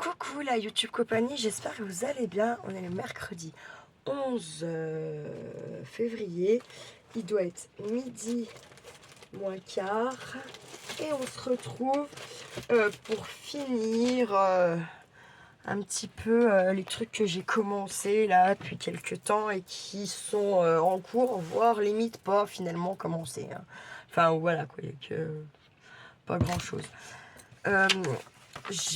Coucou la YouTube compagnie, j'espère que vous allez bien. On est le mercredi 11 février. Il doit être midi moins quart. Et on se retrouve pour finir un petit peu les trucs que j'ai commencé là depuis quelques temps et qui sont en cours, voire limite pas finalement commencé. Hein. Enfin voilà quoi, il y a que pas grand chose.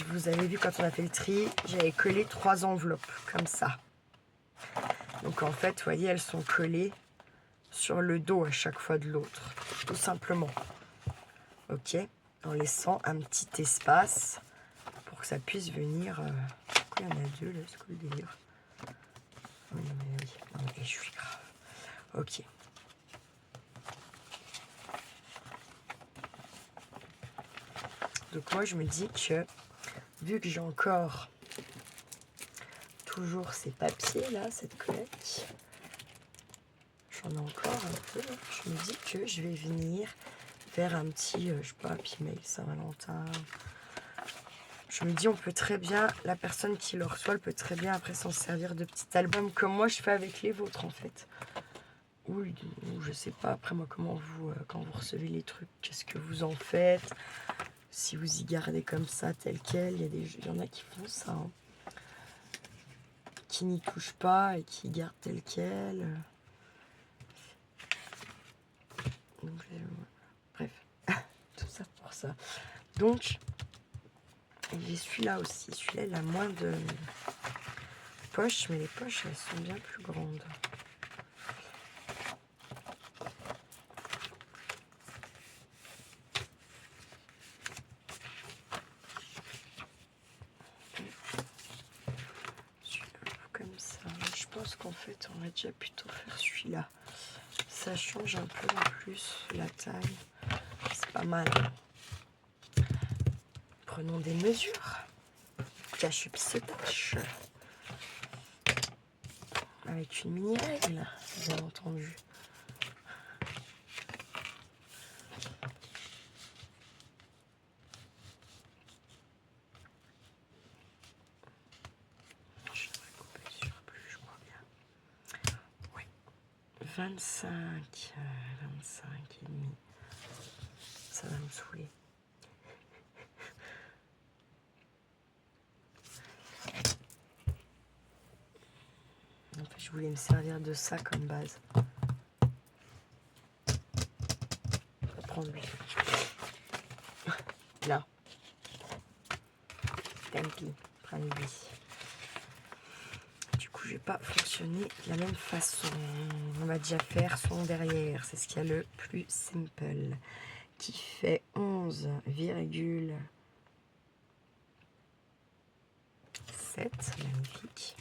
Vous avez vu quand on a fait le tri, j'avais collé 3 enveloppes comme ça. Donc en fait, vous voyez, elles sont collées sur le dos à chaque fois de l'autre, tout simplement. Ok, en laissant un petit espace pour que ça puisse venir. Pourquoi il y en a deux là, c'est quoi le délire? Oui, mais oui, non, mais je suis grave. Ok. Donc moi je me dis que vu que j'ai encore toujours ces papiers là, cette collecte, j'en ai encore un peu, je me dis que je vais venir faire un petit, je sais pas, Happy Mail Saint-Valentin. Je me dis, on peut très bien, la personne qui le reçoit, elle peut très bien après s'en servir de petit album comme moi je fais avec les vôtres en fait. Ou je sais pas, après moi comment vous, quand vous recevez les trucs, qu'est-ce que vous en faites? Si vous y gardez comme ça, tel quel, il y en a qui font ça, hein, qui n'y touchent pas et qui gardent tel quel. Donc, bref, tout ça pour ça. Donc, j'ai celui-là aussi. Celui-là, il a moins de poches, mais les poches, elles sont bien plus grandes. Comme ça. Je pense qu'en fait, on va déjà plutôt faire celui-là. Ça change un peu en plus la taille. C'est pas mal. Prenons des mesures. Cache-pistoche. Avec une mini-règle, bien entendu. Je devrais couper sur plus, je crois bien. Oui. 25 et demi. Ça va me saouler. En fait, je voulais me servir de ça comme base. On va prendre lui. Là. Tant pis, prends lui. Du coup, je vais pas fonctionner de la même façon. On va déjà faire son derrière. C'est ce qu'il y a le plus simple. Qui fait 11,7. Magnifique.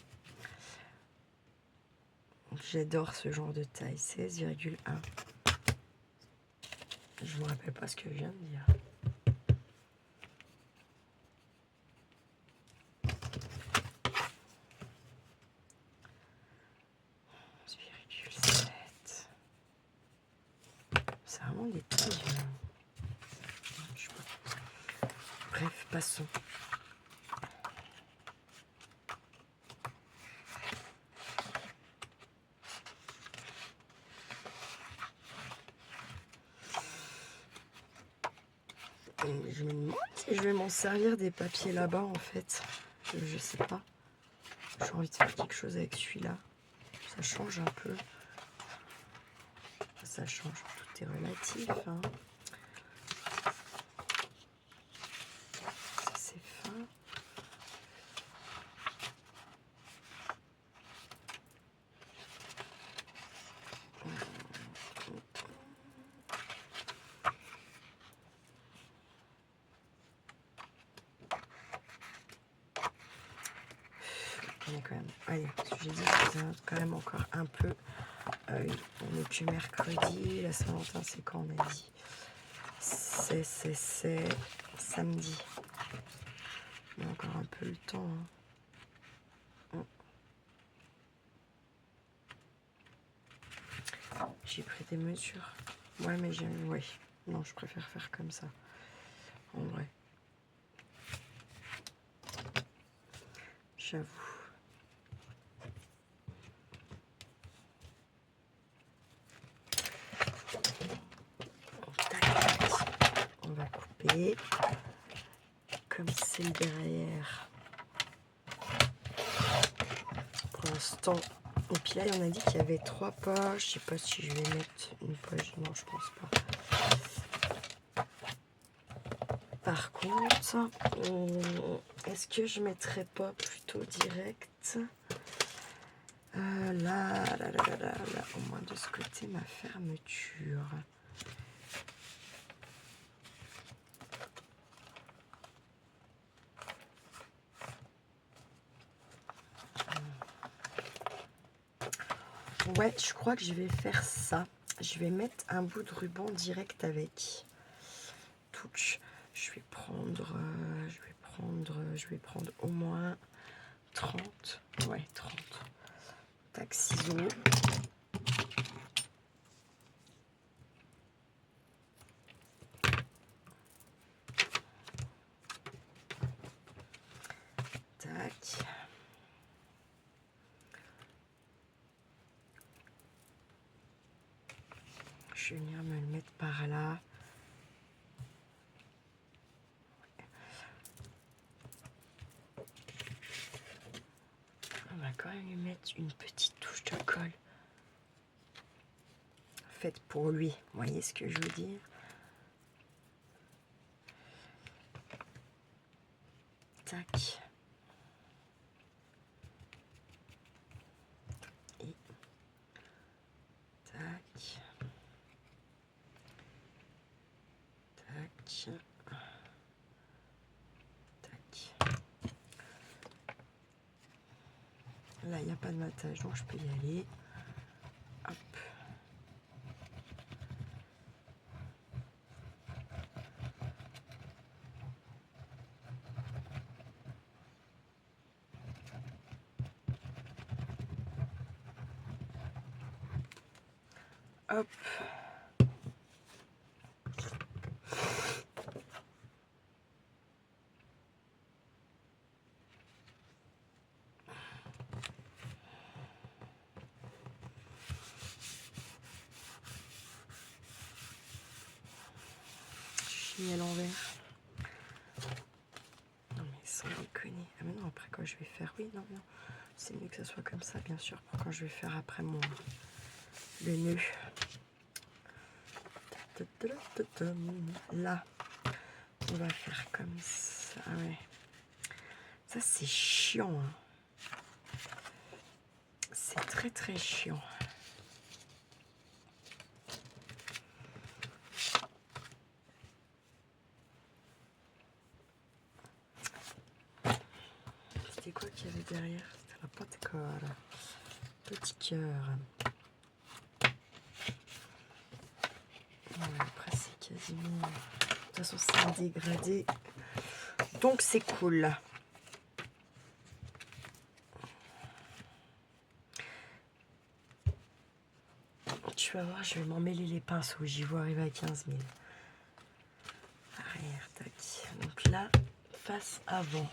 J'adore ce genre de taille. 16,1. Je me rappelle pas ce que je viens de dire. C'est vraiment des tailles. Bref, passons. Je me demande si je vais m'en servir des papiers là-bas en fait. Je sais pas. J'ai envie de faire quelque chose avec celui-là. Ça change un peu. Ça change, tout est relatif. Hein. Ça c'est fin. On est quand même. Allez, ce que j'ai dit, c'est quand même encore un peu. On n'est que mercredi. La Saint-Valentin, c'est quand on a dit? C'est samedi. On a encore un peu le temps. Hein. J'ai pris des mesures. Ouais, mais j'aime. Ouais. Non, je préfère faire comme ça. En vrai. j'avoue. On va couper. Comme c'est le derrière. Pour l'instant. Et puis là, on a dit qu'il y avait 3 poches. Je sais pas si je vais mettre une poche. Non, je pense pas. Par contre, est-ce que je mettrais pas plutôt direct là, au moins de ce côté, ma fermeture. Ouais, je crois que je vais faire ça. Je vais mettre un bout de ruban direct avec. Touch. Je vais prendre au moins 30. Ouais, 30. Tac, ciseaux. Tac. Je vais venir me le mettre par là. On va quand même lui mettre une petite touche de colle. Faite pour lui. Vous voyez ce que je veux dire? Tac. Et tac. Tac. Tac. Là, il n'y a pas de matage, donc je peux y aller. Hop. Hop. Je suis à l'envers. Non mais sans déconner. Ah mais non, après quand je vais faire... Oui, non, non. C'est mieux que ça soit comme ça, bien sûr, pour quand je vais faire après le nœud. Là, on va faire comme ça. Ah ouais. Ça, c'est chiant. Hein. C'est très, très chiant. C'était quoi qu'il y avait derrière? C'était la pâte de corps. Petit cœur. Ouais, après, c'est quasiment... De toute façon, c'est un dégradé. Donc, c'est cool. Tu vas voir, je vais m'emmêler les pinceaux. J'y vois arriver à 15 000. Arrière, tac. Donc là, face avant.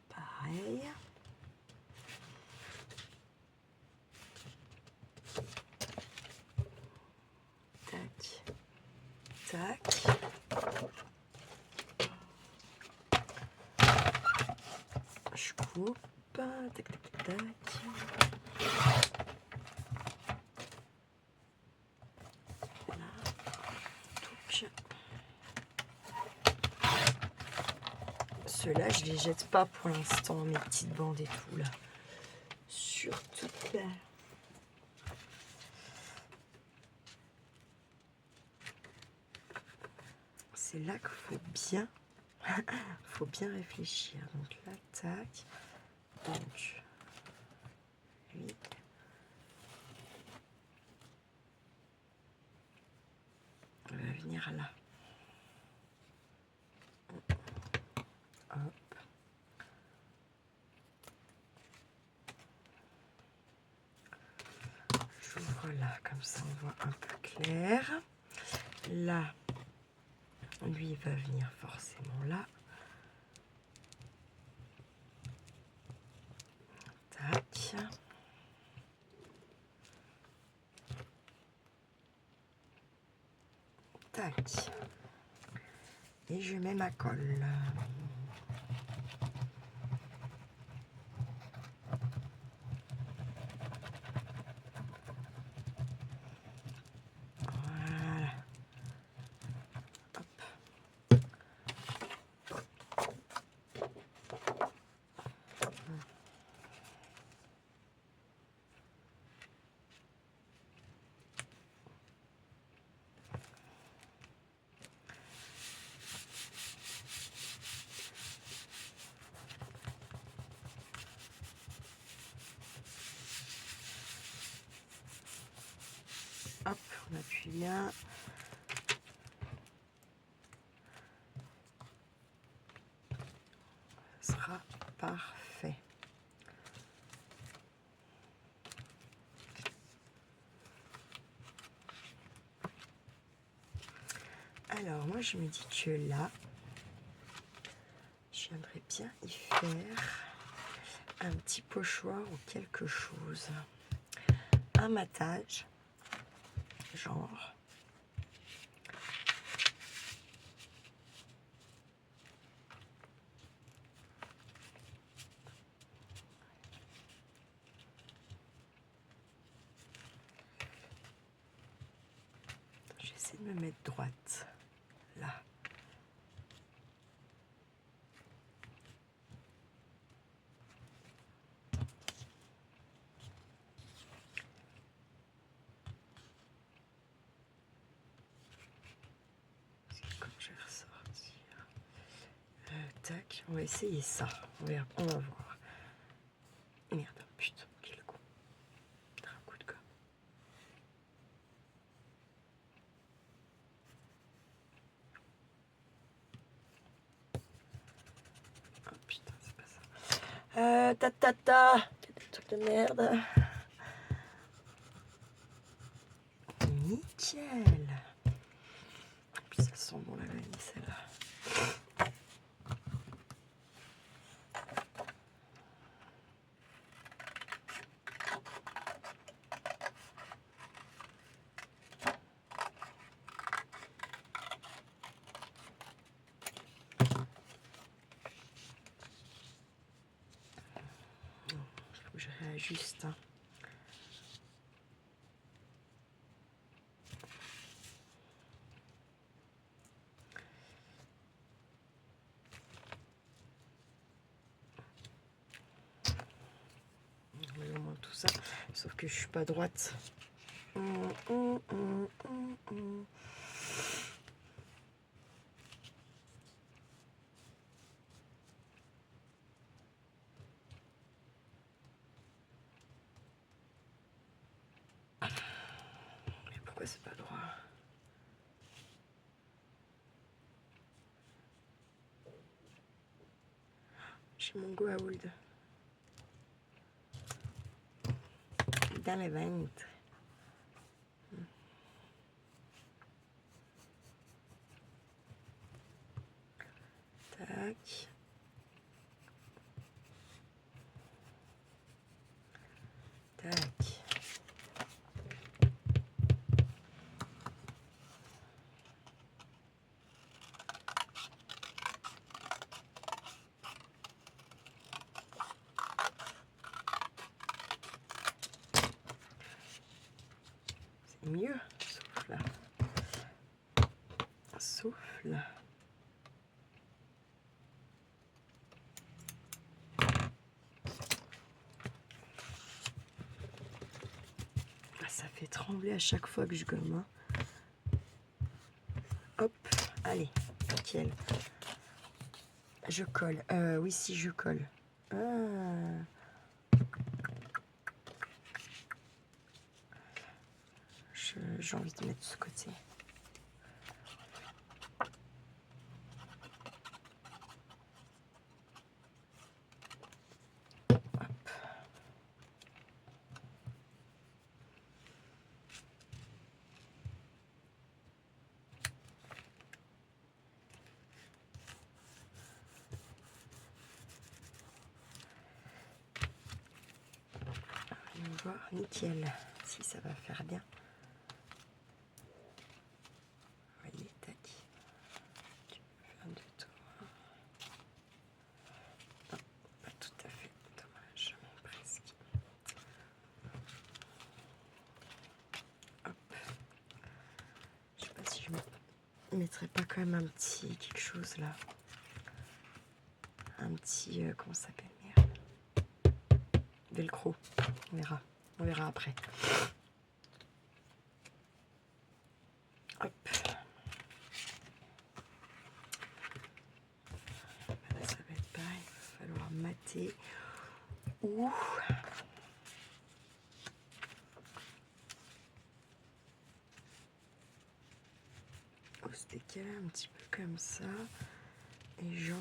Pareil. Tac. Tac. Je coupe. Tac, tac, tac. Là. Touch. Ceux-là, je les jette pas pour l'instant, mes petites bandes et tout là. Surtout pas. C'est là qu'il faut bien réfléchir. Donc là, tac. Donc, lui. On va venir là. Hop. J'ouvre là, comme ça on voit un peu clair. Là, Lui, il va venir forcément là. Tac. Tac. Et je mets ma colle. Voilà. Hop. Hop, on appuie bien. Ce sera parfait. Alors, moi, je me dis que là, j'aimerais bien y faire un petit pochoir ou quelque chose. Un matage, genre. J'essaie de me mettre droite, là. Comme je vais ressortir. Tac, on va essayer ça. On va voir. Merde, putain, quel coup. Un coup de gomme. Oh putain, c'est pas ça. Quel truc de merde. Nickel. Puis ça sent bon la vanille, celle-là. Faut que je réajuste. Hein. Au moins tout ça, sauf que je suis pas droite. Mais pourquoi c'est pas droit? J'ai mon Goa'uld dans le ventre. Tac. Tac. C'est mieux. Souffle. Souffle. Ça fait trembler à chaque fois que je gomme. Hein. Hop, allez, nickel. Je colle. Oui, si je colle. Ah. J'ai envie de mettre de ce côté. voir, nickel, si ça va faire bien. Vous voyez, tac. Un, deux, trois. Non, pas tout à fait, dommage, mais presque. Hop. Je sais pas si je mettrais pas quand même un petit quelque chose là. Un petit, comment ça s'appelle, merde. Velcro, on verra après. Hop. Là, ça va être pareil, il va falloir mater. Ou se décaler un petit peu comme ça. Et genre...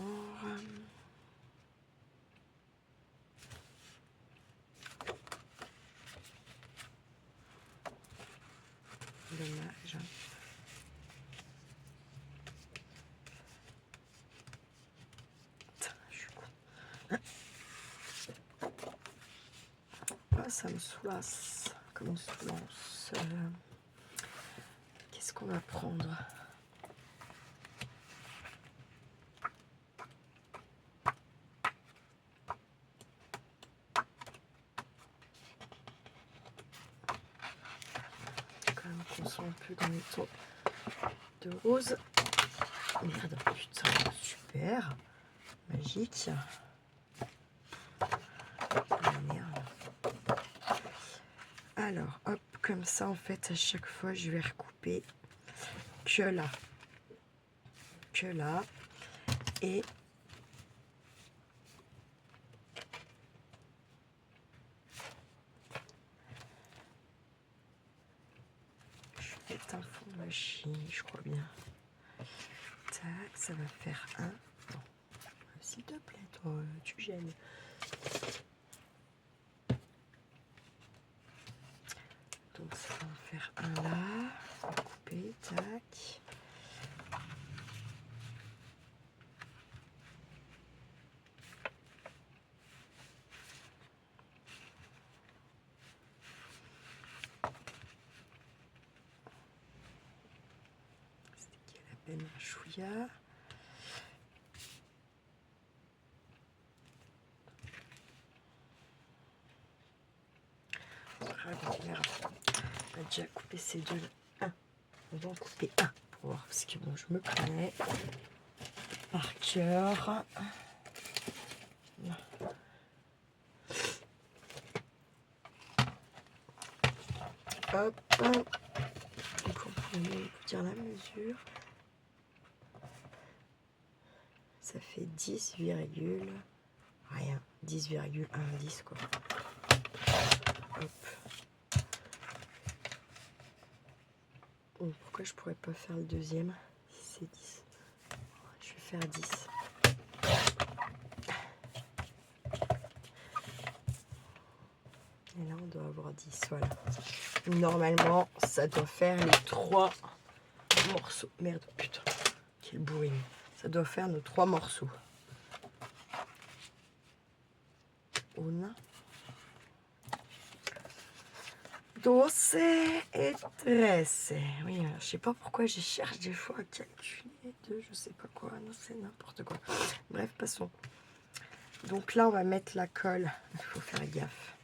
dommage. Putain, je suis con. Ah, ça me soulasse. Comme soulance. Qu'est-ce qu'on va prendre? Quand même qu'on soit un peu dans les tons de rose. Merde, putain, super. Magique. Merde. Alors, hop, comme ça, en fait, à chaque fois, je vais recouper que là. Que là. Et je vais mettre un fond de machine, je crois bien. Tac, ça va faire un. Non. S'il te plaît, toi, tu gênes. Donc ça va en faire un là. On va couper, tac. C'était qu'il y a la peine un chouïa. On a déjà coupé ces deux là. Un. On va en couper un pour voir parce que bon, je me connais par cœur. Hop. Donc on peut dire la mesure. Ça fait 10, rien. 10,110 quoi. Hop. Pourquoi je pourrais pas faire le deuxième si c'est 10? Je vais faire 10. Et là on doit avoir 10, voilà. Normalement ça doit faire les 3 morceaux. Merde, putain, quel bourrine. Ça doit faire nos 3 morceaux. Una. 12 et 13. Oui, je sais pas pourquoi je cherche des fois à calculer de je sais pas quoi. Non, c'est n'importe quoi. Bref, passons. Donc là, on va mettre la colle. Il faut faire gaffe.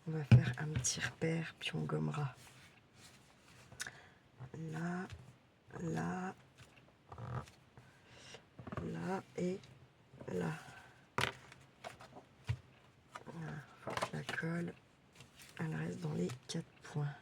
On va faire un petit repère, puis on gommera. Là, là, là et là. Voilà. Faut que la colle, elle reste dans les 4 points.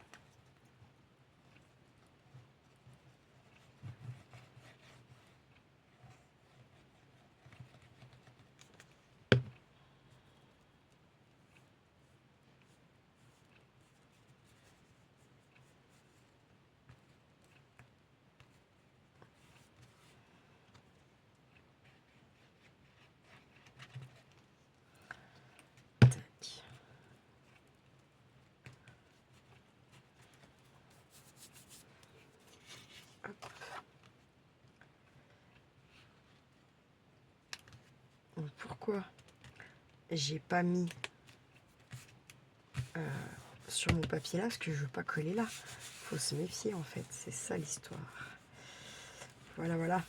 Pourquoi j'ai pas mis sur mon papier là parce que je veux pas coller là. Faut se méfier en fait, c'est ça l'histoire. Voilà, voilà.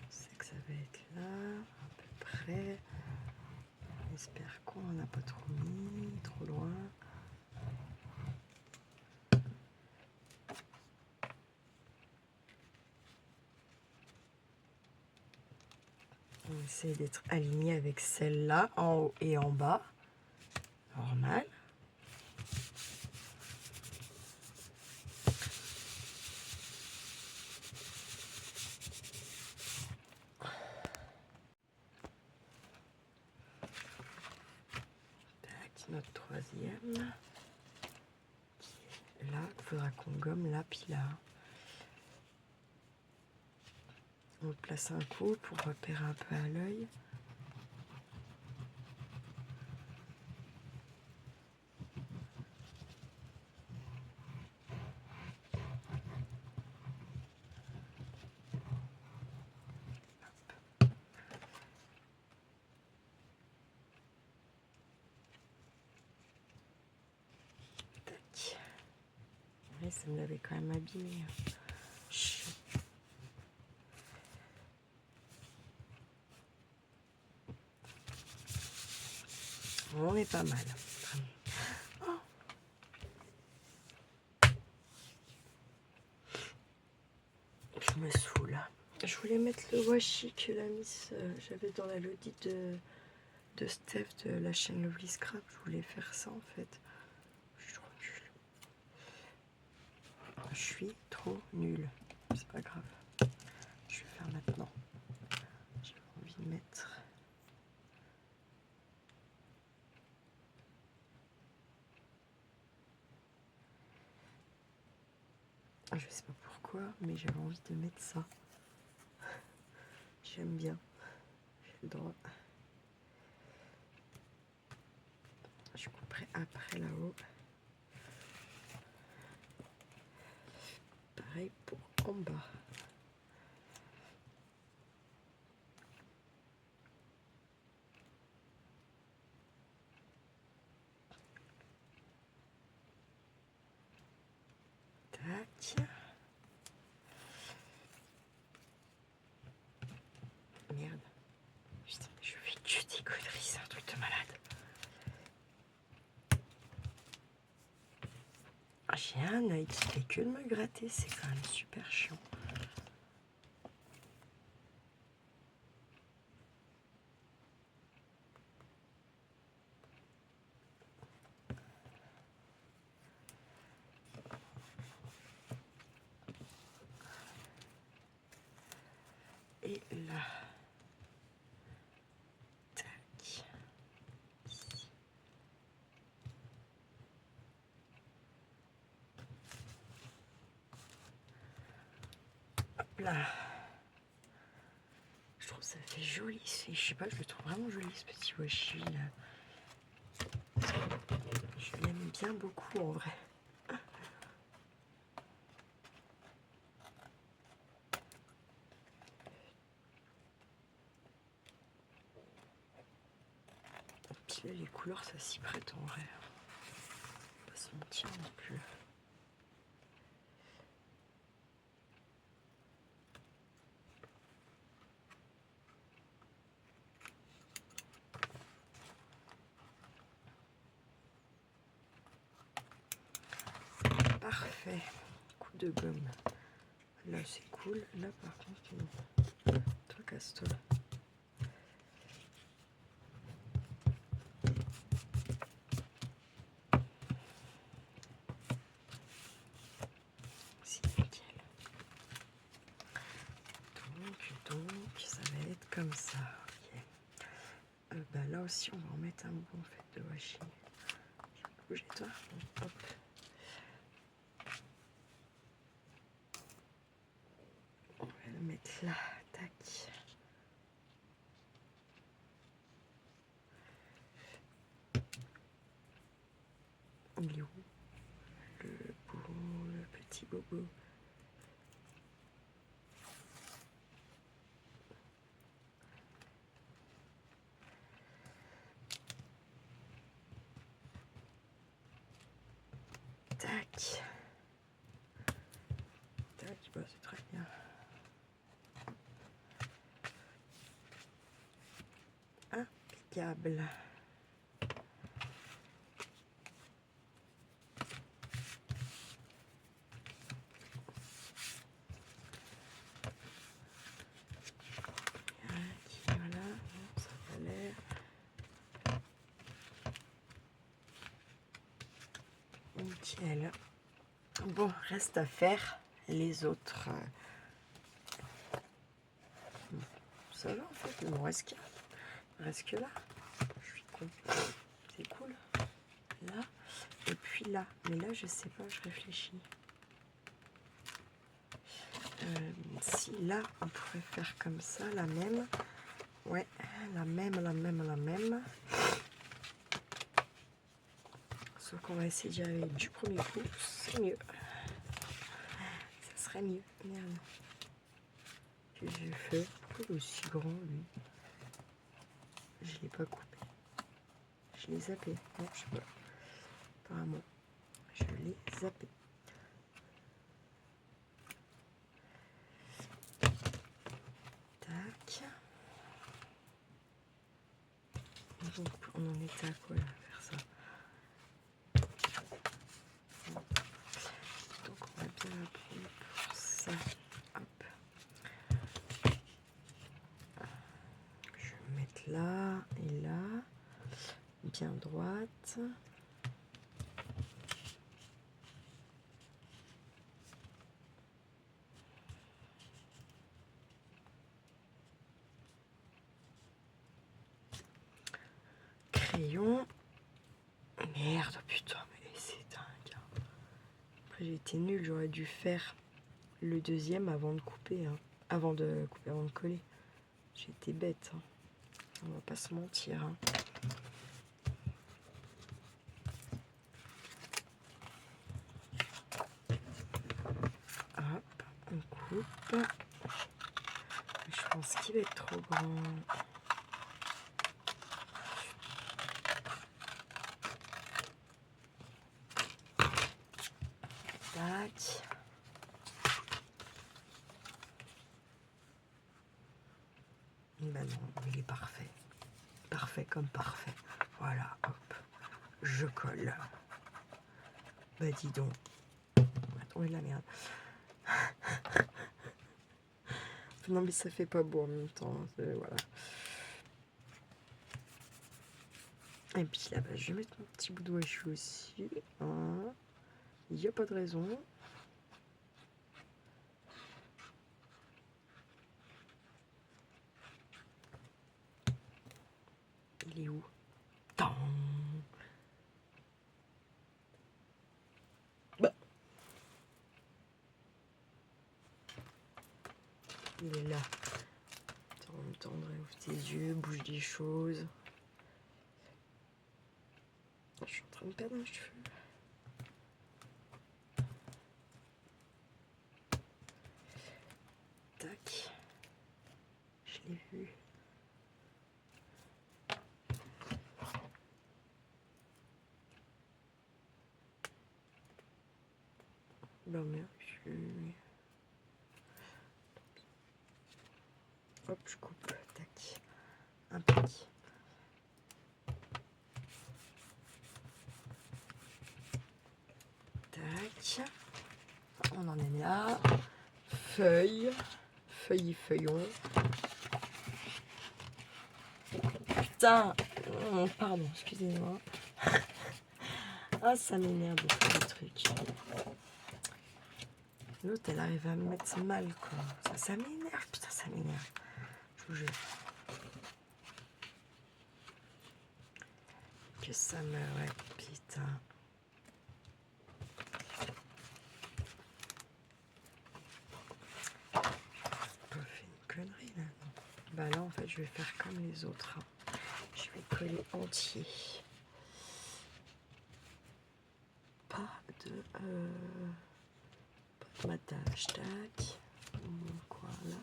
C'est que ça va être là, à peu près. J'espère qu'on n'en a pas trop mis, trop loin. On va essayer d'être aligné avec celle-là, en haut et en bas. Normal. Tac, notre troisième. Là, il faudra qu'on gomme là, puis là. On le place un coup pour repérer un peu à l'œil. Tac. Ouais, ça me l'avait quand même abîmé. Chut. On est pas mal. Oh. Je me saoule. Je voulais mettre le washi que la miss j'avais dans la lodi de Steph de la chaîne Lovely Scrap. Je voulais faire ça en fait. Je suis trop nulle. Je suis trop nulle. C'est pas grave. Je vais faire maintenant. J'ai envie de mettre. Je sais pas pourquoi, mais j'avais envie de mettre ça. J'aime bien. J'ai le droit. Je couperai après là-haut. Pareil pour en bas. Tac. Merde. Putain, je fais que des conneries, c'est un truc de malade. J'ai un œil qui fait que de me gratter, c'est quand même super chiant. Et là. Tac. Ici. Hop là. Je trouve ça fait joli. Je sais pas, je le trouve vraiment joli ce petit washi là. Je l'aime bien beaucoup en vrai. Puis là, les couleurs, ça s'y prête en vrai. On va pas se mentir non plus. Parfait. Coup de gomme. Là, c'est cool. Là, par contre, non. Toi, casse-toi. C'est nickel. Donc, ça va être comme ça. Ok. Bah, là aussi, on va en mettre un bon fait de washi. Bougez-toi. Hop. On va le mettre là. Tac. Il est où le petit bobo? Tac. Tac, bah, c'est très bien. Impeccable. Voilà, ça va l'air. Nickel. Bon, reste à faire les autres. Ça va en fait, il me reste que là. Je suis con. C'est cool. Là, et puis là. Mais là, je sais pas, je réfléchis. Si là, on pourrait faire comme ça, la même. Ouais, la même. Sauf qu'on va essayer d'y arriver du premier coup. C'est mieux. Ça serait mieux. Merde. Que j'ai fait. Pourquoi il est aussi grand, lui? Je l'ai pas coupé. Je l'ai zappé. Non, je sais pas. Apparemment, je l'ai zappé. Tac. Donc, on en était à quoi là, faire ça? Donc, on va bien apprendre pour ça. Hop. Je vais mettre là et là. Bien droite. Crayon. Merde, putain, mais c'est dingue. Après, j'ai été nulle, j'aurais dû faire le deuxième avant de couper. Hein. Avant de coller. J'ai été bête. Hein. On va pas se mentir. Hein. Hop, on coupe. Je pense qu'il va être trop grand. Tac. Ben non, il est parfait. Parfait comme parfait. Voilà, hop. Je colle. Bah dis donc. On est de la merde. Non mais ça fait pas beau en même temps. Voilà. Et puis là, bah, je vais mettre mon petit bout de washi aussi. Hein. Il n'y a pas de raison. Il est où? Tant. Bah. Il est là. En même temps, ouvre tes yeux, bouge des choses. Je suis en train de perdre un cheveu. Tac. Je l'ai vu. Bah merde, hop, je coupe. Tac. Un petit. Tac. On en est là. Feuille. Feuilles. Putain. Pardon, excusez-moi. Ah, ça m'énerve de faire des trucs. L'autre, elle arrive à me mettre mal, quoi. Ça m'énerve, putain, ça m'énerve. Je vous jure. Que ça me... Ouais, putain. J'ai fait une connerie, là. Bah là, en fait, je vais faire comme les autres. Hein. Je vais coller entier. Pas de matage. Tac. Quoi, là.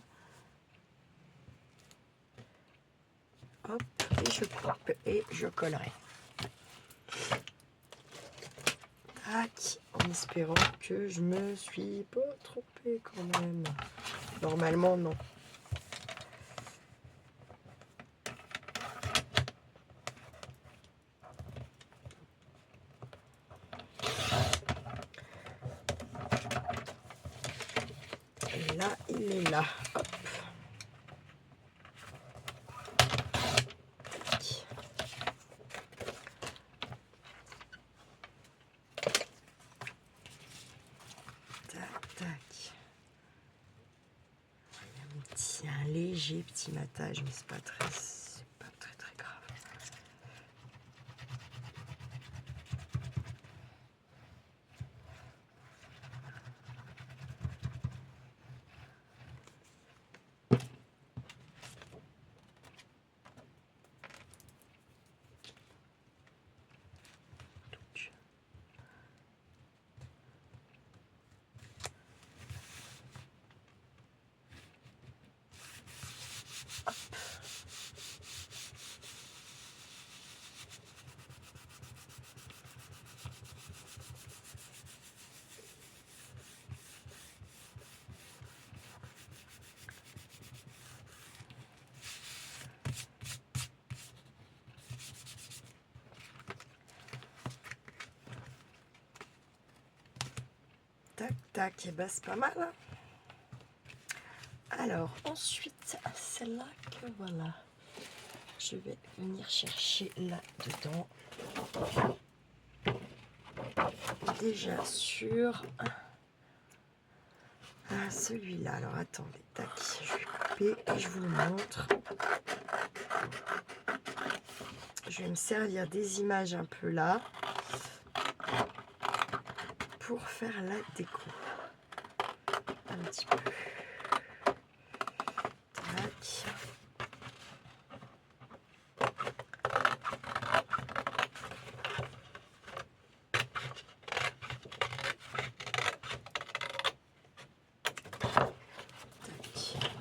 Hop, et je coupe et je collerai. Tac, en espérant que je me suis pas trompée quand même. Normalement, non. Et là, il est là. Hop. Tac, tac. Un léger petit matage, mais c'est pas très grave. Tac, tac, et ben c'est pas mal. Hein. Alors, ensuite, celle-là que voilà. Je vais venir chercher là-dedans. Déjà sur celui-là. Alors, attendez, tac, je vais couper et je vous le montre. Je vais me servir des images un peu là pour faire la déco. Un petit peu. Tac.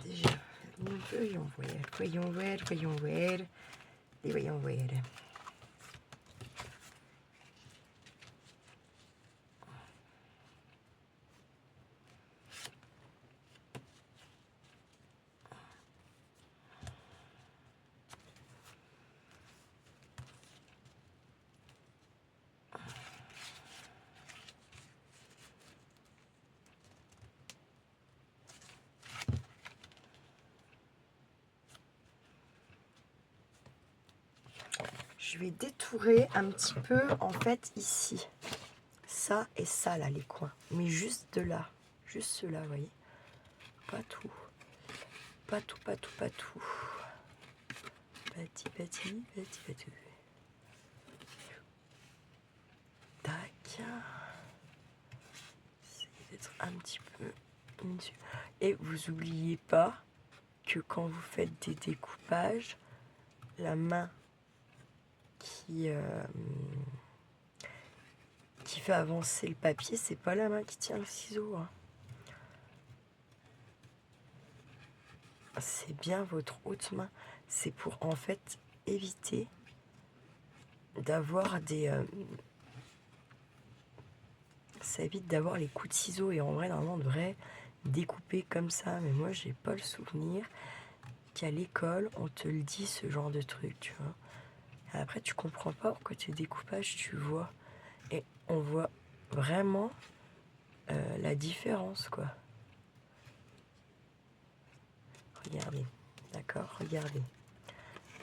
Déjà, voyons voir. Et voyons voir. Je vais détourer un petit peu en fait ici. Ça et ça là, les coins. Mais juste de là. Juste ceux-là, vous voyez. Pas tout. Pas tout. Petit. Tac. Essayez d'être un petit peu dessus. Et vous oubliez pas que quand vous faites des découpages, la main qui fait avancer le papier, c'est pas la main qui tient le ciseau. Hein. C'est bien votre haute main. C'est pour en fait éviter d'avoir des... ça évite d'avoir les coups de ciseaux. Et en vrai, normalement, on devrait découper comme ça. Mais moi, j'ai pas le souvenir qu'à l'école, on te le dit, ce genre de truc, tu vois. Et après, tu comprends pas pourquoi tes découpages, tu vois. Et on voit vraiment la différence, quoi. Regardez, d'accord, regardez.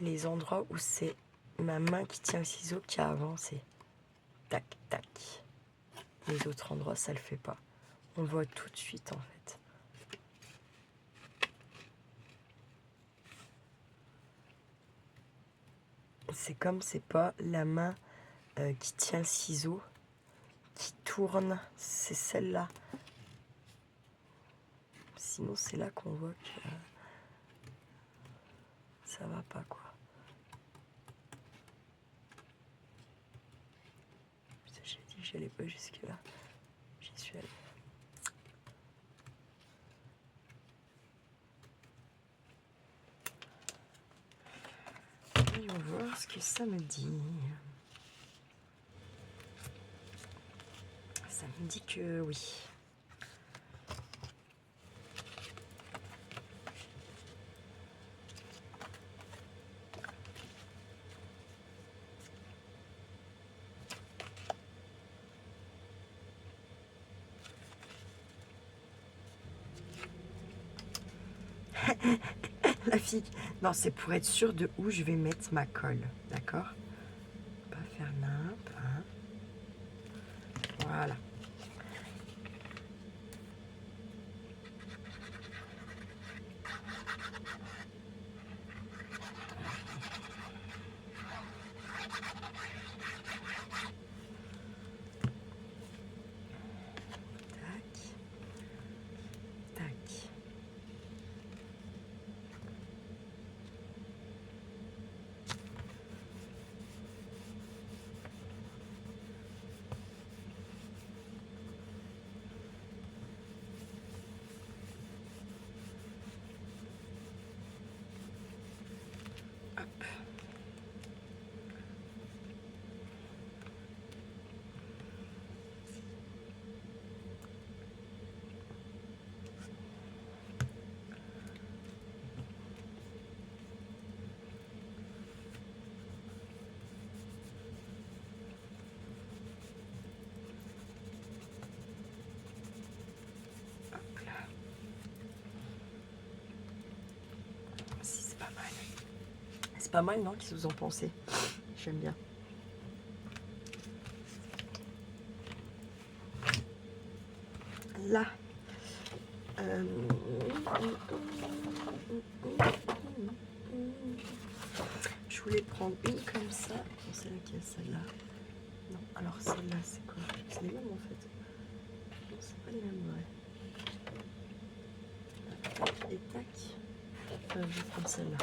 Les endroits où c'est ma main qui tient le ciseau qui a avancé. Tac, tac. Les autres endroits, ça le fait pas. On voit tout de suite, en fait. C'est comme c'est pas la main qui tient le ciseau qui tourne, c'est celle-là. Sinon, c'est là qu'on voit que ça va pas, quoi. J'ai dit que j'allais pas jusque-là. J'y suis allée. Voyons voir ce que ça me dit. Ça me me dit que oui. La fille. Non, c'est pour être sûr de où je vais mettre ma colle. D'accord? Pas faire nimp. Hein. Voilà. C'est pas mal, non? Qu'est-ce que vous en pensez? J'aime bien. Là. Je voulais prendre une comme ça. Non, c'est laquelle, celle-là? Non, alors celle-là, c'est quoi? C'est les mêmes en fait. Non, c'est pas les mêmes, ouais. Tac et tac. Je vais prendre celle-là.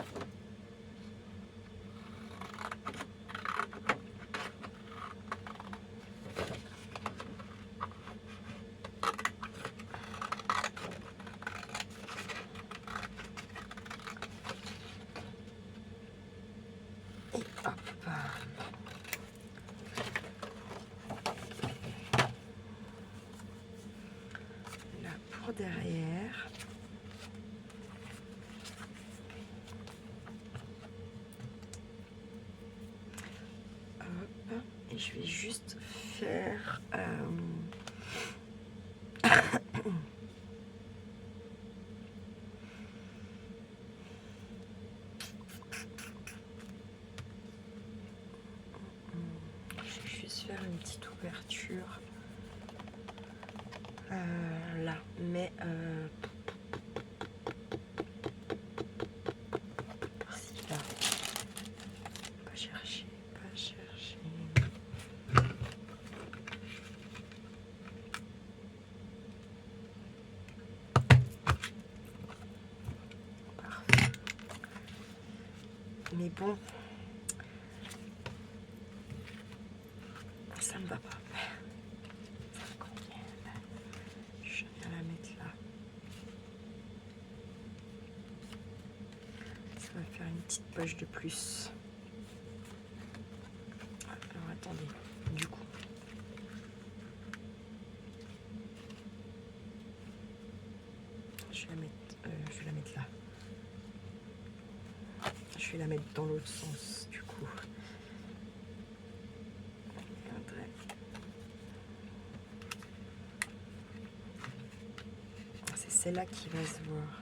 Derrière. Hop. Et je vais juste faire je vais juste faire une petite ouverture là, mais si là, pas chercher. Parfait. Mais bon, ça me va pas. Ça me convient. Je viens la mettre là. Ça va faire une petite poche de plus. Alors attendez, du coup. Je vais la mettre là. Je vais la mettre dans l'autre sens, du coup. C'est celle-là qui va se voir.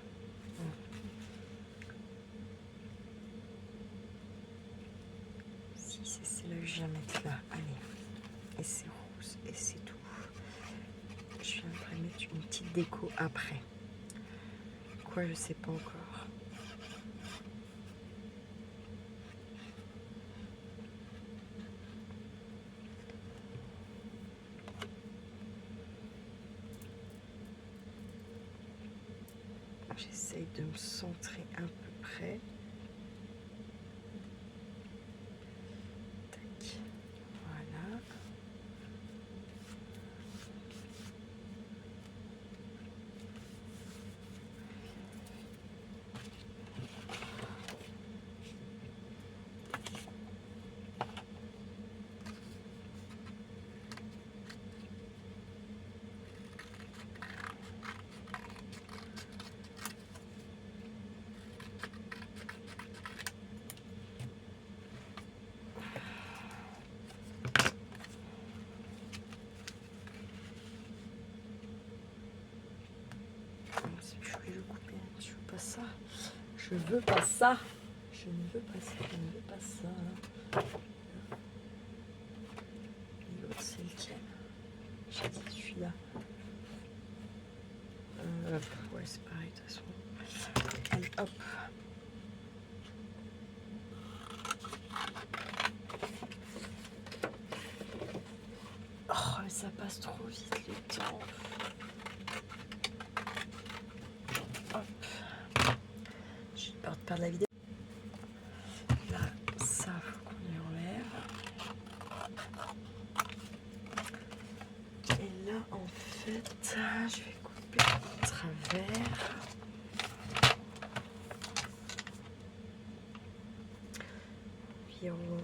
Si, c'est celle-là que je viens mettre là. Allez. Et c'est rose, et c'est tout. Je viendrai mettre une petite déco après. Quoi, je sais pas encore. J'essaye de me centrer à peu près. Tac. Voilà. Je veux pas ça. Je ne veux pas ça. Je ne veux pas ça. Et l'autre, c'est lequel? J'ai dit celui-là. Ouais, c'est pareil de toute façon. Allez, hop. Oh, ça passe trop vite le temps. Hop. J'ai peur de perdre la vidéo. Là, ça, faut qu'on y enlève. Et là, en fait, je vais couper au travers. Environ.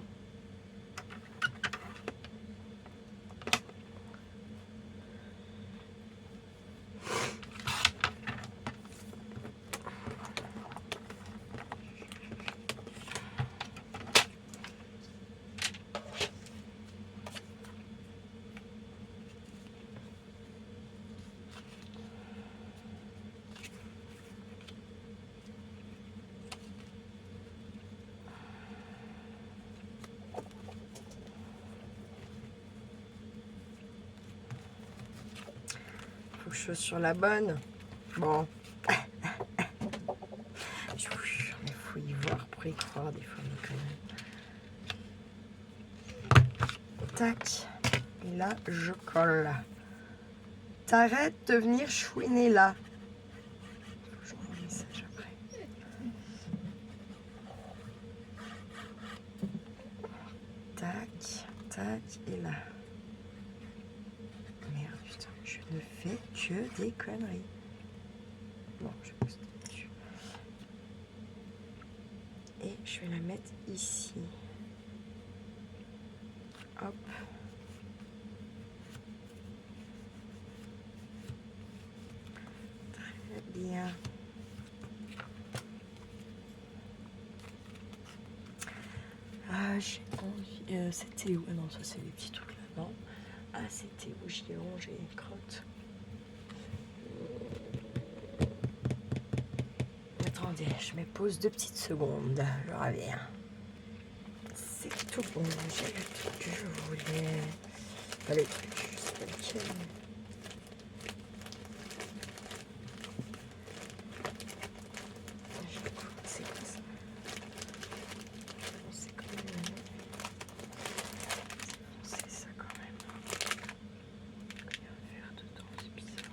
Faut que je sois sur la bonne. Bon. Je vous jure, mais faut y voir pour y croire des fois, mais quand même. Tac. Et là, je colle. T'arrêtes de venir chouiner là. Faut que j'envoie un message après. Tac, tac, et là. Merde, putain, je ne fais que des conneries. Bon, je vais poster dessus. Et je vais la mettre ici. Hop. Très bien. Ah, j'ai envie. C'était où? Ah non, ça c'est les petits trucs là, non? Ah, c'était où j'y ai rangé les crottes. Attendez, je me pose 2 petites secondes. Je reviens. C'est tout bon. J'ai le truc que je voulais. Pas les trucs, je sais pas lequel. C'est quoi ça? C'est quand même. C'est ça quand même. Il y a un verre dedans, c'est bizarre.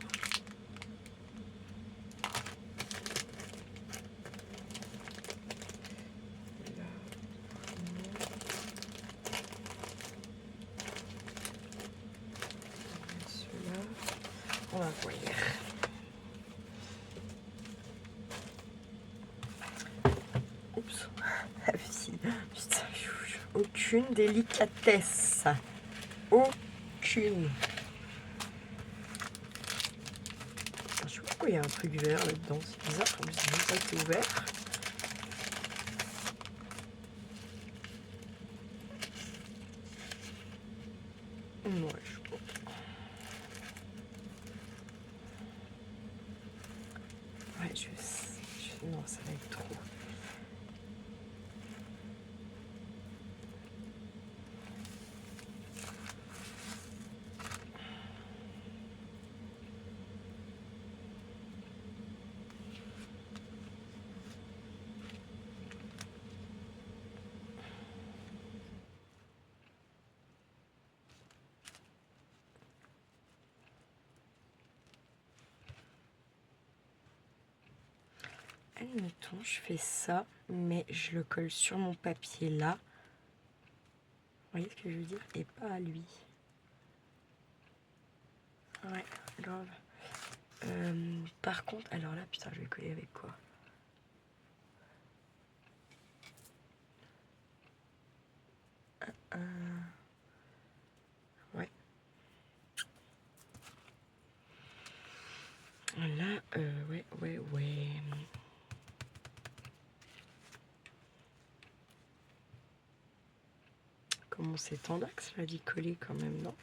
Et là, celui-là, on va voir. Oups, la vie. Putain, aucune délicatesse. Aucune. Je sais pas pourquoi il y a un truc vert là-dedans. C'est bizarre, comme si ça été ouvert. Ouais, je sais pas. Ouais, non, ça va être trop. Admettons, je fais ça, mais je le colle sur mon papier là. Vous voyez ce que je veux dire? Et pas à lui. Ouais, grave. Par contre, alors là, putain, je vais coller avec quoi? Ouais. Là, ouais. Comment c'est tendax là d'y coller quand même, non?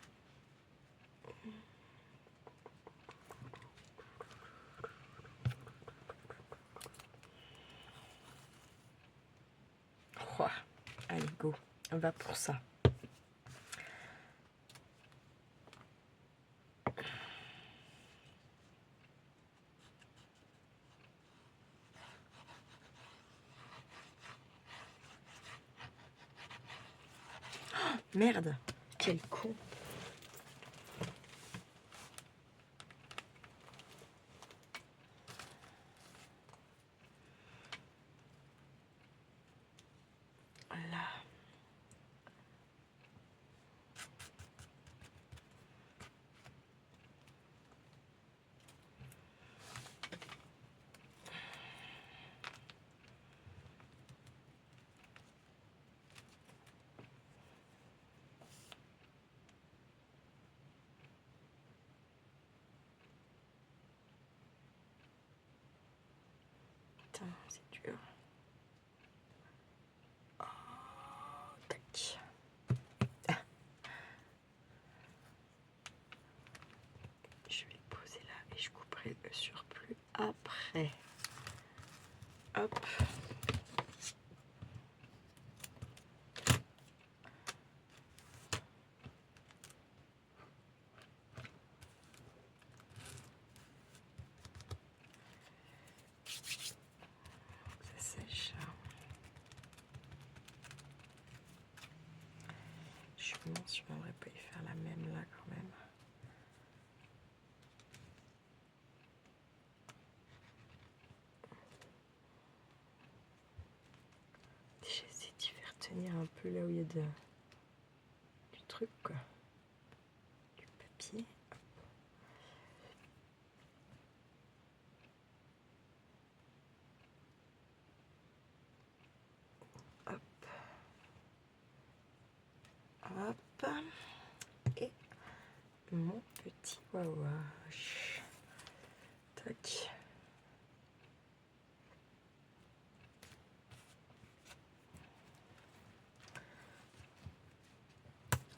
Allez, go. On va pour ça. Oh, merde, quel con. Là. Putain, c'est dur. Oh, tac. Ah. Je vais le poser là et je couperai le surplus après. Hop. Ça sèche. Je me demande si je ne devrais pas y faire la même là quand même. J'essaie d'y faire tenir un peu là où il y a du truc quoi. Du papier. Hop. Hop. Et mon petit wawash. Tac.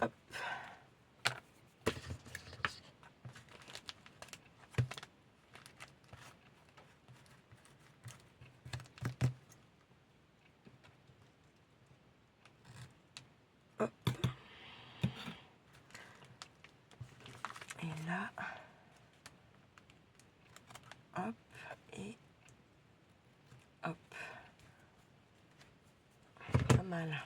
Hop. Hop. Et là. Hop. Et hop. Pas mal.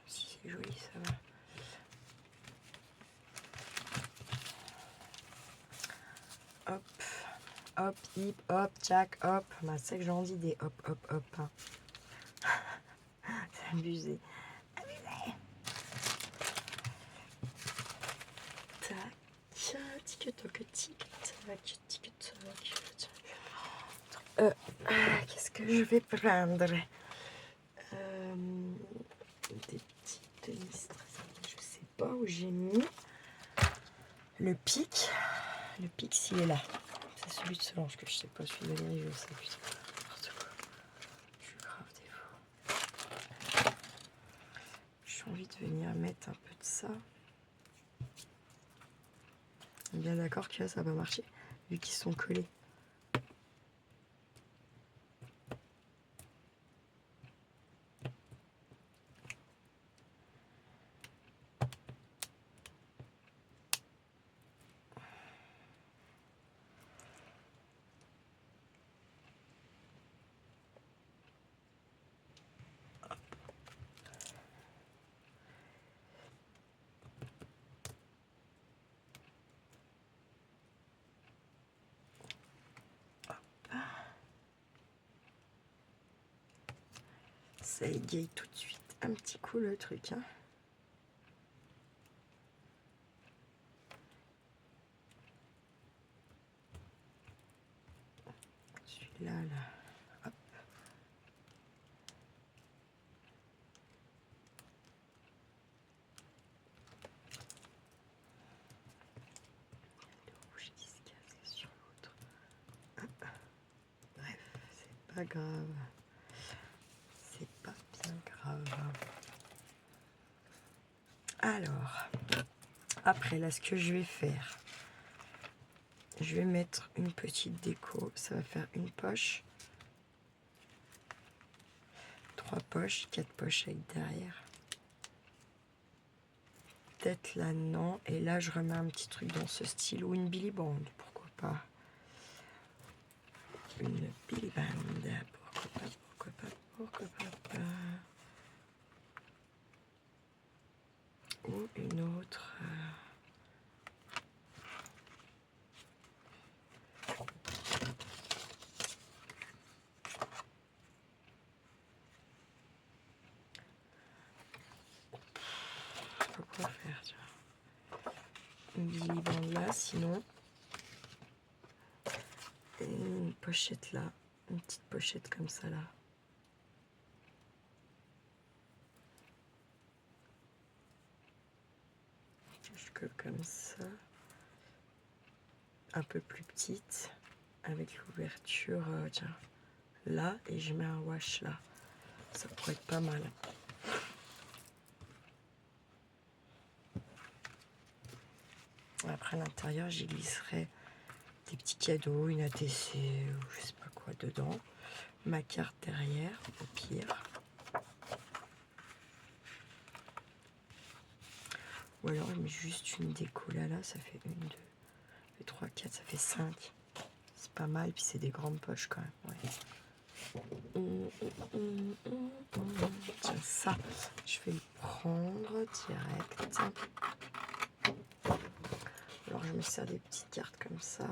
Si c'est joli, ça va. Hop, hop, hip, hop, tchac, hop. Bah, c'est que j'en dis des hop, hop, hop. Hein. C'est abusé. Abusé. Tac, tic-toc, tic-tac, tic-toc. Qu'est-ce que je vais prendre? Des petites listes. Je sais pas où j'ai mis le pic. Le pic, s'il est là. C'est celui de Solange que je sais pas. Celui de Valérie, je sais. Putain, n'importe quoi. Je suis grave défaut. J'ai envie de venir mettre un peu de ça. On est bien d'accord que là, ça va marcher, vu qu'ils sont collés. Ça égaye tout de suite un petit coup le truc. Hein. Celui-là, là. Hop. Le rouge qui se casse sur l'autre. Bref, c'est pas grave. C'est pas bien grave. Alors, après là, ce que je vais faire, je vais mettre une petite déco. Ça va faire une poche, 3 poches, 4 poches avec derrière. Peut-être là, non. Et là, je remets un petit truc dans ce style ou une Billy Band, pourquoi pas. Une Billy Band, pourquoi pas, pourquoi pas, pourquoi pas. Ou une autre. Quoi faire, tu vois. Une Billy Band là, sinon. Et une pochette là. Une petite pochette comme ça là. Je colle comme ça. Un peu plus petite. Avec l'ouverture, tiens, là. Et je mets un wash là. Ça pourrait être pas mal. Après, à l'intérieur, j'y glisserai des petits cadeaux, une ATC ou je sais pas quoi dedans. Ma carte derrière, au pire. Ou alors, je mets juste une déco là, ça fait 1, 2, 3, 4, ça fait 5. C'est pas mal, puis c'est des grandes poches quand même. Ouais. Tiens, ça, je vais le prendre direct. Alors, je me sers des petites cartes comme ça.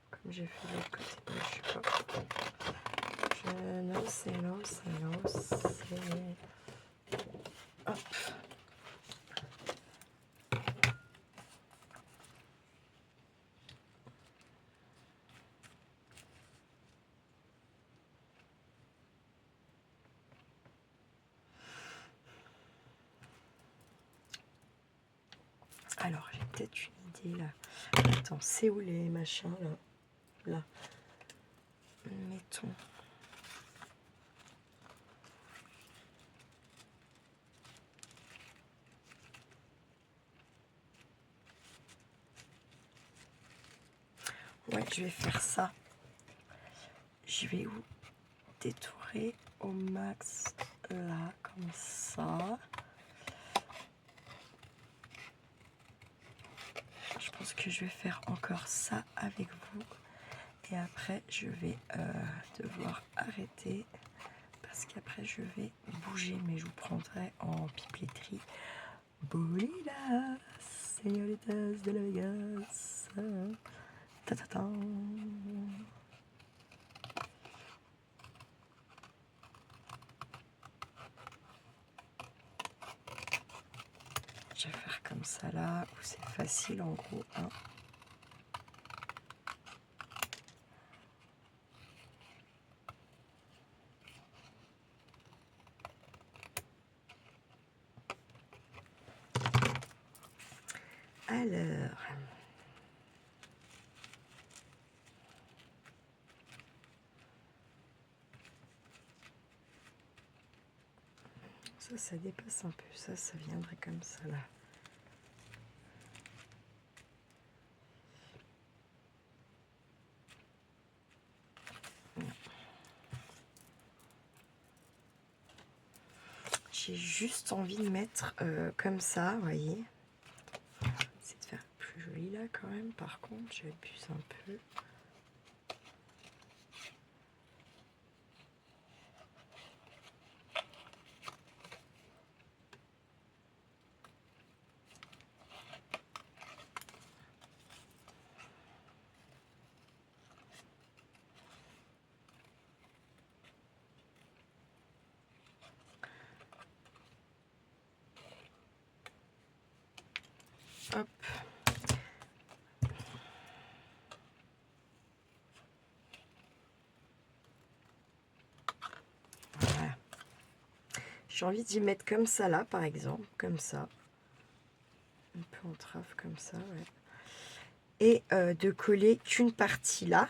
Comme j'ai fait de l'autre côté. Je sais pas. Non, c'est non, c'est non, c'est... Hop. Alors, j'ai peut-être une idée là. Attends, c'est où les machins là? Là. Mettons. Ouais, je vais faire ça. Je vais où détourer au max là, comme ça. Je pense que je vais faire encore ça avec vous. Et après, je vais devoir arrêter. Parce qu'après, je vais bouger. Mais je vous prendrai en pipletterie. Bolidas, señoritas de la Vegas. Ta ta ta. Je vais faire comme ça là, où c'est facile en gros. Hein. Alors, ça dépasse un peu, ça viendrait comme ça là. J'ai juste envie de mettre comme ça, vous voyez. C'est de faire plus joli là quand même, par contre, j'abuse un peu. Hop. Voilà. J'ai envie d'y mettre comme ça là, par exemple, comme ça. Un peu en trave comme ça, ouais. Et de coller qu'une partie là.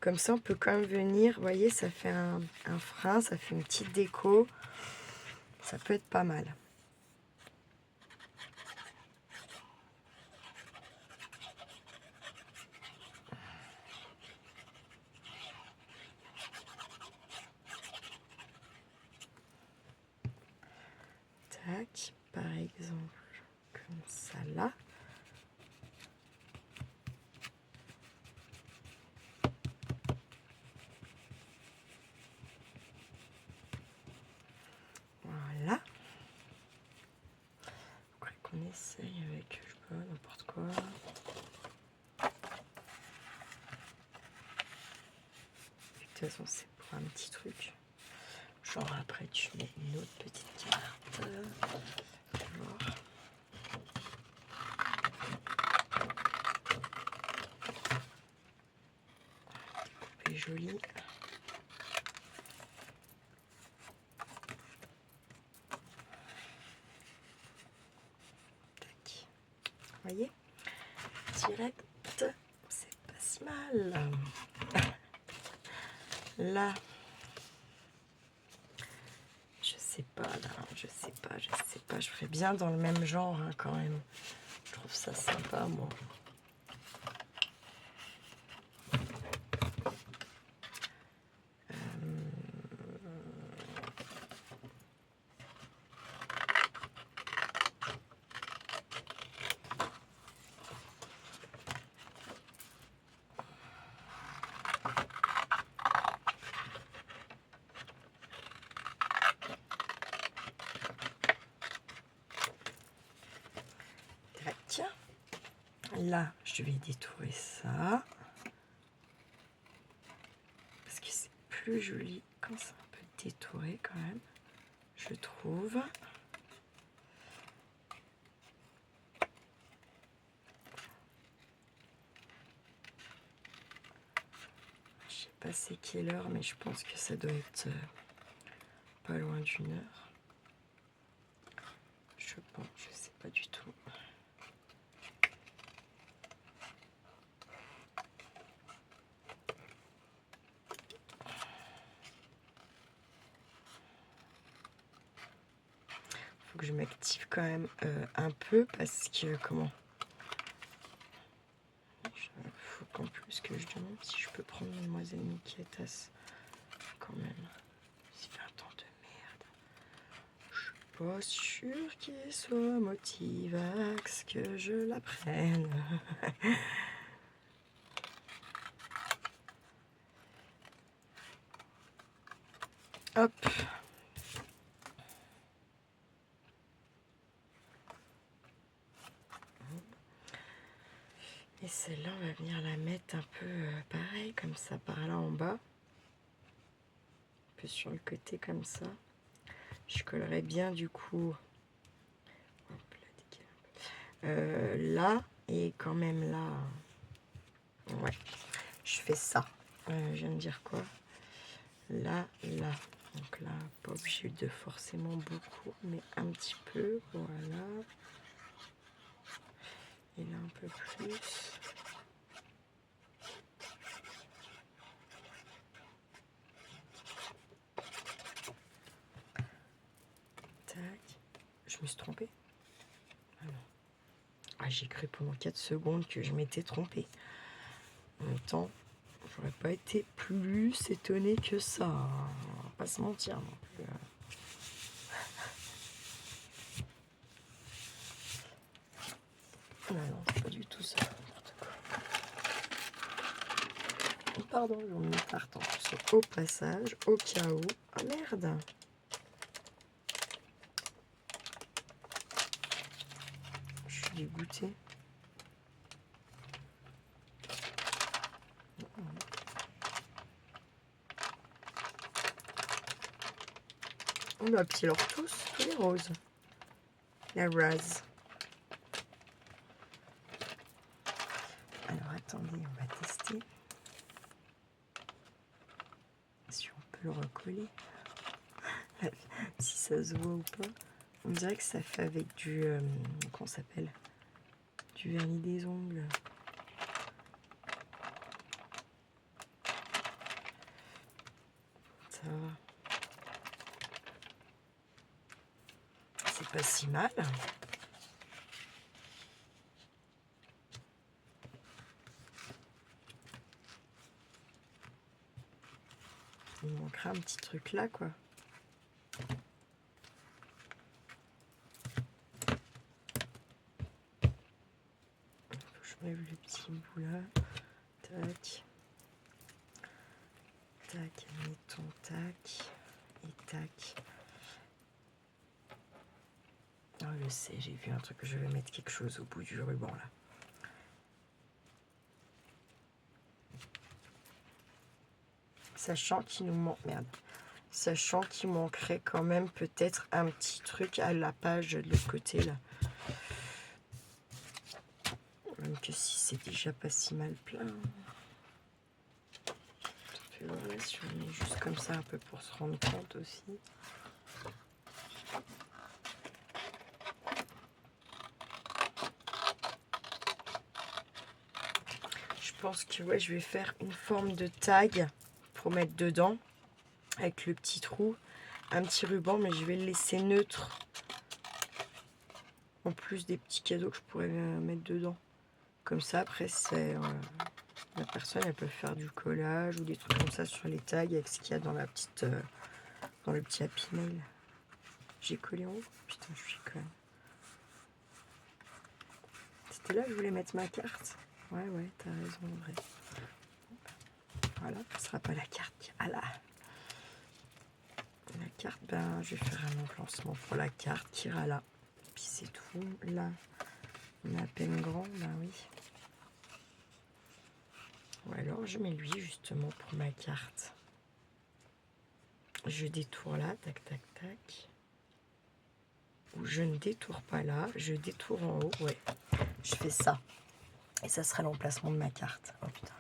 Comme ça, on peut quand même venir, vous voyez, ça fait un frein, ça fait une petite déco. Ça peut être pas mal. tac, par exemple, comme ça là. Voilà. Après qu'on essaye avec, je sais pas, n'importe quoi. De toute façon, c'est pour un petit truc. Genre après, tu mets une autre petite carte. Voir. Découpé joli. Tac. Vous voyez? Direct, c'est pas si mal. Là, je sais pas, je ferais bien dans le même genre hein, quand même. Je trouve ça sympa, moi. Tac. Là, je vais détourer ça. Parce que c'est plus joli quand c'est un peu détouré quand même, je trouve. Je sais pas c'est quelle heure, mais je pense que ça doit être pas loin d'1 heure. Je pense, je sais pas du tout. Faut que je m'active quand même un peu parce que comment? Il faut qu'en plus que je demande si je peux prendre Mademoiselle Miquetas quand même. Il fait un temps de merde. Je suis pas sûre qu'il soit motivax que je la prenne. Hop. Et celle-là, on va venir la mettre un peu pareil, comme ça, par là en bas. Un peu sur le côté, comme ça. Je collerai bien, du coup, hop, là, et quand même là. Ouais, je fais ça. Je viens de dire quoi? Là, là. Donc là, pas obligé de forcément beaucoup, mais un petit peu, voilà. Et là, un peu plus. Tac. Je me suis trompée. Ah non. Ah, j'ai cru pendant 4 secondes que je m'étais trompée. En même temps, j'aurais pas été plus étonnée que ça. On va pas se mentir non plus. Non, non, c'est pas du tout ça. N'importe quoi. Pardon, je vais me mettre au passage, au cas où. Ah merde! Je suis dégoûtée. Oh bah, puis alors tous les roses. La rose. Alors attendez, on va tester. Si on peut le recoller. Si ça se voit ou pas. On dirait que ça fait avec du... comment ça s'appelle? Du vernis des ongles. Ça va. C'est pas si mal. Il manquera un petit truc là, quoi. J'enlève le petit bout là. Tac. Tac, mettons tac. Et tac. Oh, je sais, j'ai vu un truc, je vais mettre quelque chose au bout du ruban là. Sachant qu'il nous manque, merde, sachant qu'il manquerait quand même peut-être un petit truc à la page de l'autre côté là. Même que si c'est déjà pas si mal plein. Voilà, si on met juste comme ça un peu pour se rendre compte aussi. Je pense que ouais, je vais faire une forme de tag pour mettre dedans avec le petit trou, un petit ruban, mais je vais le laisser neutre en plus des petits cadeaux que je pourrais mettre dedans. Comme ça, après, c'est la personne, elle peut faire du collage ou des trucs comme ça sur les tags avec ce qu'il y a dans la petite, dans le petit Happy Mail. J'ai collé en haut. Putain, je suis quand même. C'était là que je voulais mettre ma carte. Ouais, t'as raison, en vrai. Voilà, ce sera pas la carte qui ira là. La carte, ben, je vais faire un emplacement pour la carte qui ira là. Puis c'est tout. Là, on est à peine grand, ben oui. Ou alors, je mets lui justement pour ma carte. Je détourne là, tac, tac, tac. Ou je ne détourne pas là, je détourne en haut, ouais. Je fais ça. Et ça sera l'emplacement de ma carte. Oh putain.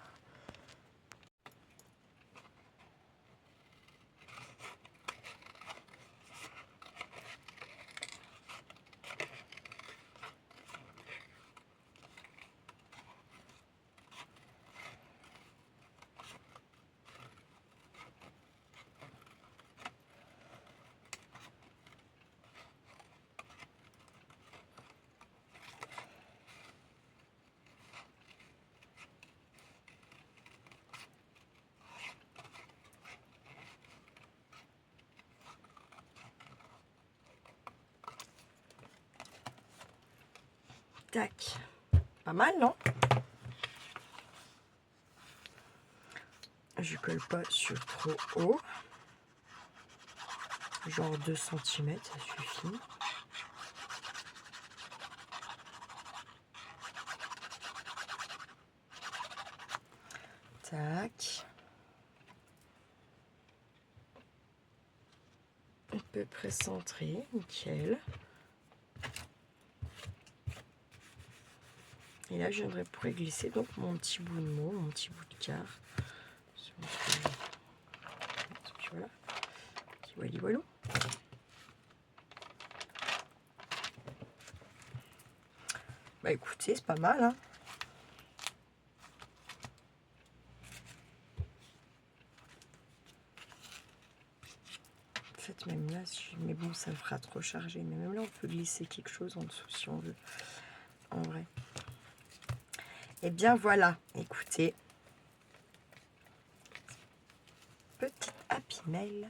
Tac. Pas mal, non? Je colle pas sur trop haut. Genre 2 cm, ça suffit. Tac. À peu près centré, nickel. Et là, je viendrai pour glisser donc mon petit bout de mot, mon petit bout de carte. Voilà. Petit wali walou. Bah écoutez, c'est pas mal, hein. En fait, même là, mais bon, ça me fera trop charger. Mais même là, on peut glisser quelque chose en dessous si on veut. En vrai. Et bien voilà, écoutez. Petit Happy Mail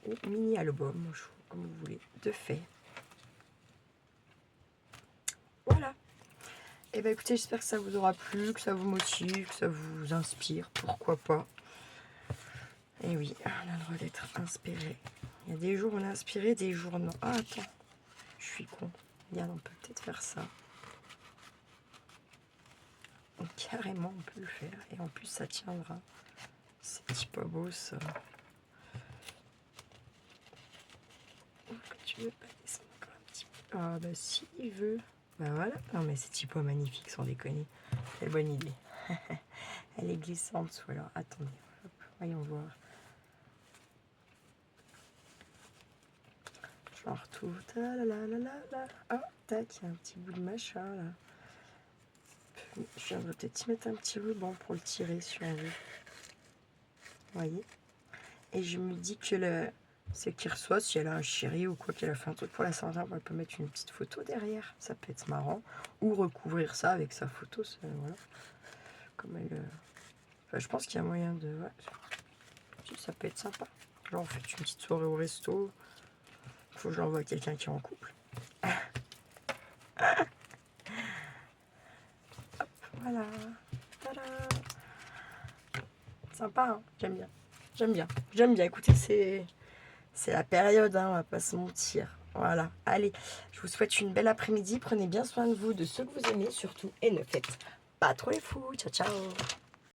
ou mini album, comme vous voulez, de fait. Voilà. Et bien écoutez, j'espère que ça vous aura plu, que ça vous motive, que ça vous inspire, pourquoi pas. Et oui, on a le droit d'être inspiré. Il y a des jours on est inspiré, des jours non. Ah attends, je suis con. Regarde, on peut peut-être faire ça. Donc, carrément, on peut le faire. Et en plus, ça tiendra. C'est petit pas beau, ça. Tu veux pas descendre encore un petit peu? Ah bah si, il veut. Bah voilà. Non mais c'est pas magnifique, sans déconner. Quelle bonne idée. Elle est glissée en dessous. Alors, attendez. Hop, voyons voir. Je la retrouve. Ah, tac, il y a un petit bout de machin, là. Je viendrai peut-être y mettre un petit ruban pour le tirer, si on veut. Vous voyez? Et je me dis que c'est qui reçoit, si elle a un chéri ou quoi, qu'elle a fait un truc pour la Saint-Valentin, elle peut mettre une petite photo derrière. Ça peut être marrant. Ou recouvrir ça avec sa photo. Voilà. Comme elle... Enfin, je pense qu'il y a moyen de... Ouais. Ça peut être sympa. Là, on fait une petite soirée au resto. Faut que je l'envoie à quelqu'un qui est en couple. Voilà. Tada. Sympa, hein, j'aime bien. J'aime bien. J'aime bien. Écoutez, c'est la période, hein, on va pas se mentir. Voilà. Allez, je vous souhaite une belle après-midi. Prenez bien soin de vous, de ceux que vous aimez surtout. Et ne faites pas trop les fous. Ciao, ciao.